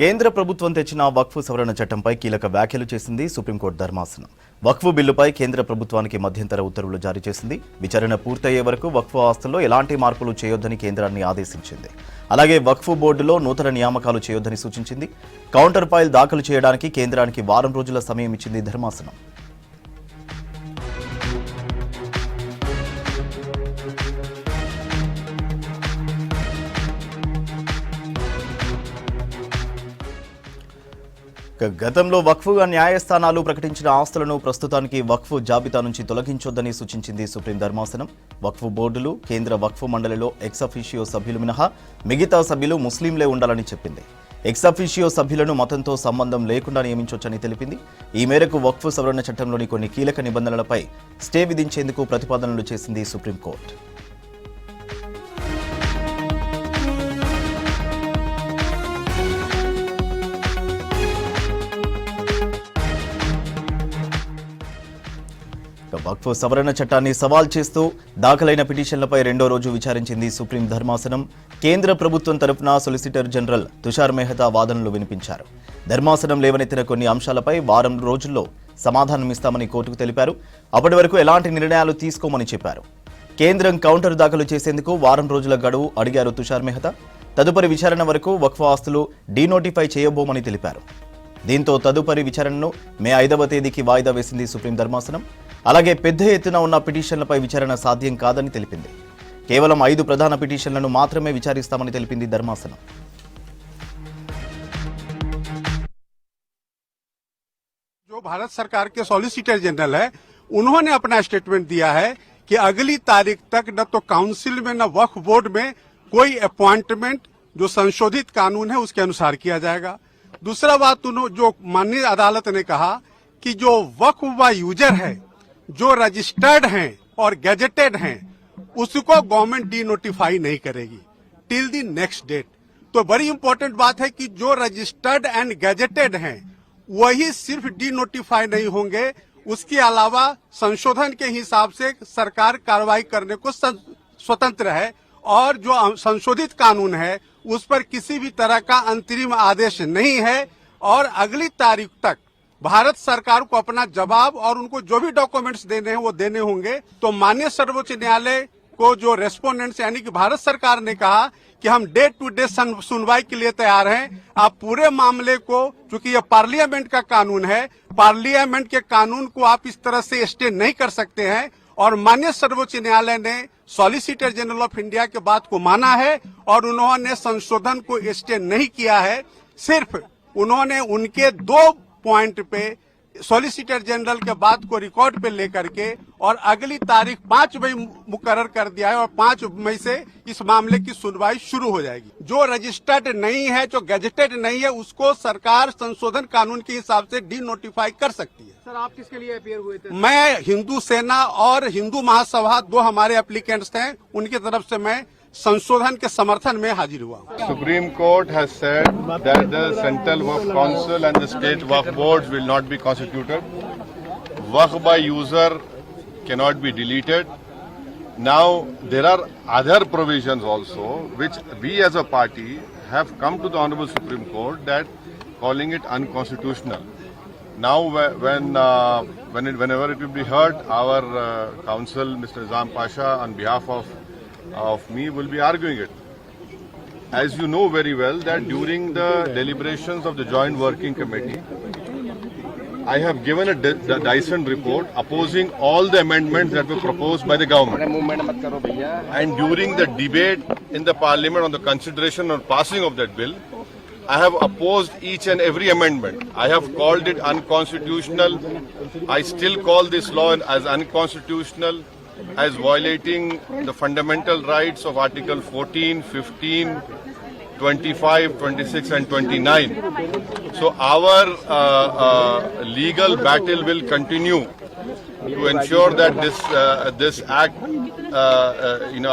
కేంద్ర ప్రభుత్వం తెచ్చిన వక్ఫ్ సవరణ చట్టంపై కీలక వ్యాఖ్యలు చేసింది సుప్రీంకోర్టు ధర్మాసనం. వక్ఫ్ బిల్లుపై కేంద్ర ప్రభుత్వానికి మధ్యంతర ఉత్తర్వులు జారీ చేసింది. విచారణ పూర్తయ్యే వరకు వక్ఫ్ ఆస్తుల్లో ఎలాంటి మార్పులు చేయొద్దని కేంద్రాన్ని ఆదేశించింది. అలాగే వక్ఫ్ బోర్డులో నూతన నియామకాలు చేయొద్దని సూచించింది. కౌంటర్ ఫైల్ దాఖలు చేయడానికి కేంద్రానికి వారం రోజుల సమయం ఇచ్చింది ధర్మాసనం. గతంలో వక్ఫ్గా న్యాయస్థానాలు ప్రకటించిన ఆస్తులను ప్రస్తుతానికి వక్ఫ్ జాబితా నుంచి తొలగించొద్దని సూచించింది సుప్రీం ధర్మాసనం. వక్ఫ్ బోర్డులు, కేంద్ర వక్ఫ్ మండలిలో ఎక్స్ అఫీషియో సభ్యులు మినహా మిగతా సభ్యులు ముస్లింలే ఉండాలని చెప్పింది. ఎక్స్ అఫీషియో సభ్యులను మతంతో సంబంధం లేకుండా నియమించొచ్చని తెలిపింది. ఈ మేరకు వక్ఫ్ సవరణ చట్టంలోని కొన్ని కీలక నిబంధనలపై స్టే విధించేందుకు ప్రతిపాదనలు చేసింది సుప్రీంకోర్టు. వక్ఫ్ సవరణ చట్టాన్ని సవాల్ చేస్తూ దాఖలైన పిటిషన్లపై రెండో రోజు విచారించింది సుప్రీం ధర్మాసనం. కేంద్ర ప్రభుత్వం తరఫున సొలిసిటర్ జనరల్ తుషార్ మెహతా వాదనలు వినిపించారు. ధర్మాసనం లేవనెత్తిన కొన్ని అంశాలపై వారం రోజుల్లో సమాధానమిస్తామని కోర్టుకు తెలిపారు. అప్పటి వరకు ఎలాంటి నిర్ణయాలు తీసుకోమని చెప్పారు. కేంద్రం కౌంటర్ దాఖలు చేసేందుకు వారం రోజుల గడువు అడిగారు తుషార్ మెహతా. తదుపరి విచారణ వరకు వక్ఫ్ ఆస్తులు డీనోటిఫై చేయబోమని తెలిపారు. దీంతో తదుపరి విచారణను మే 5వ తేదీకి వాయిదా వేసింది సుప్రీం ధర్మాసనం. అలాగే పెద్ద ఎత్తున ఉన్న పిటిషన్లపై విచారణ సాధ్యం కాదని తెలిపింది. కేవలం 5 ప్రధాన పిటిషన్లను మాత్రమే విచారిస్తామని తెలిపింది ధర్మాసనం. जो भारत सरकार के सॉलिसिटर जनरल है, उन्होंने अपना स्टेटमेंट दिया है कि अगली तारीख तक न तो काउंसिल में न वक्फ बोर्ड में कोई अपॉइंटमेंट जो संशोधित कानून है उसके अनुसार किया जाएगा। दूसरा बात जो माननीय अदालत ने कहा कि जो वक्फ व यूजर है, जो रजिस्टर्ड हैं और गैजेटेड हैं, उसको गवर्नमेंट डी नोटिफाई नहीं करेगी टिल द नेक्स्ट डेट। तो बड़ी इंपॉर्टेंट बात है कि जो रजिस्टर्ड एंड गैजेटेड हैं वही सिर्फ डी नोटिफाई नहीं होंगे, उसके अलावा संशोधन के हिसाब से सरकार कार्रवाई करने को स्वतंत्र है और जो संशोधित कानून है उस पर किसी भी तरह का अंतरिम आदेश नहीं है और अगली तारीख तक भारत सरकार को अपना जवाब और उनको जो भी डॉक्यूमेंट्स देने हैं वो देने होंगे। तो माननीय सर्वोच्च न्यायालय को जो रेस्पोंडेंट्स यानी कि भारत सरकार ने कहा कि हम डे टू डे सुनवाई के लिए तैयार हैं। आप पूरे मामले को, चूंकि ये पार्लियामेंट का कानून है, पार्लियामेंट के कानून को आप इस तरह से स्टे नहीं कर सकते हैं और माननीय सर्वोच्च न्यायालय ने सॉलिसिटर जनरल ऑफ इंडिया के बात को माना है और उन्होंने संशोधन को स्टे नहीं किया है। सिर्फ उन्होंने उनके 2 पॉइंट पे सॉलिसिटर जनरल के बात को रिकॉर्ड पे लेकर के और अगली तारीख 5 मई मुकर्रर कर दिया है और 5 मई से इस मामले की सुनवाई शुरू हो जाएगी। जो रजिस्टर्ड नहीं है, जो गैजेटेड नहीं है, उसको सरकार संशोधन कानून के हिसाब से डी नोटिफाई कर सकती है। सर, आप किसके लिए अपीयर हुए थे? मैं हिंदू सेना और हिंदू महासभा 2 हमारे एप्लीकेंट्स थे, उनकी तरफ से मैं संशोधन के समर्थन में हाजिर हुआ। Supreme Court has said that the Central Waqf Council and the State Waqf Boards will not be constituted. Waqf by user cannot be deleted. Now there are other provisions also which we as a party have come to the Honorable Supreme Court that calling it unconstitutional. Now whenever it will be heard, our counsel Mr. Nizam Pasha on behalf of me will be arguing it. As you know very well that during the deliberations of the Joint Working Committee, I have given a Dyson report opposing all the amendments that were proposed by the government. And during the debate in the Parliament on the consideration or passing of that bill, I have opposed each and every amendment. I have called it unconstitutional. I still call this law as unconstitutional, as violating the fundamental rights of Article 14, 15, 25, 26 and 29. So our legal battle will continue to ensure that this act,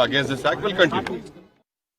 against this act will continue.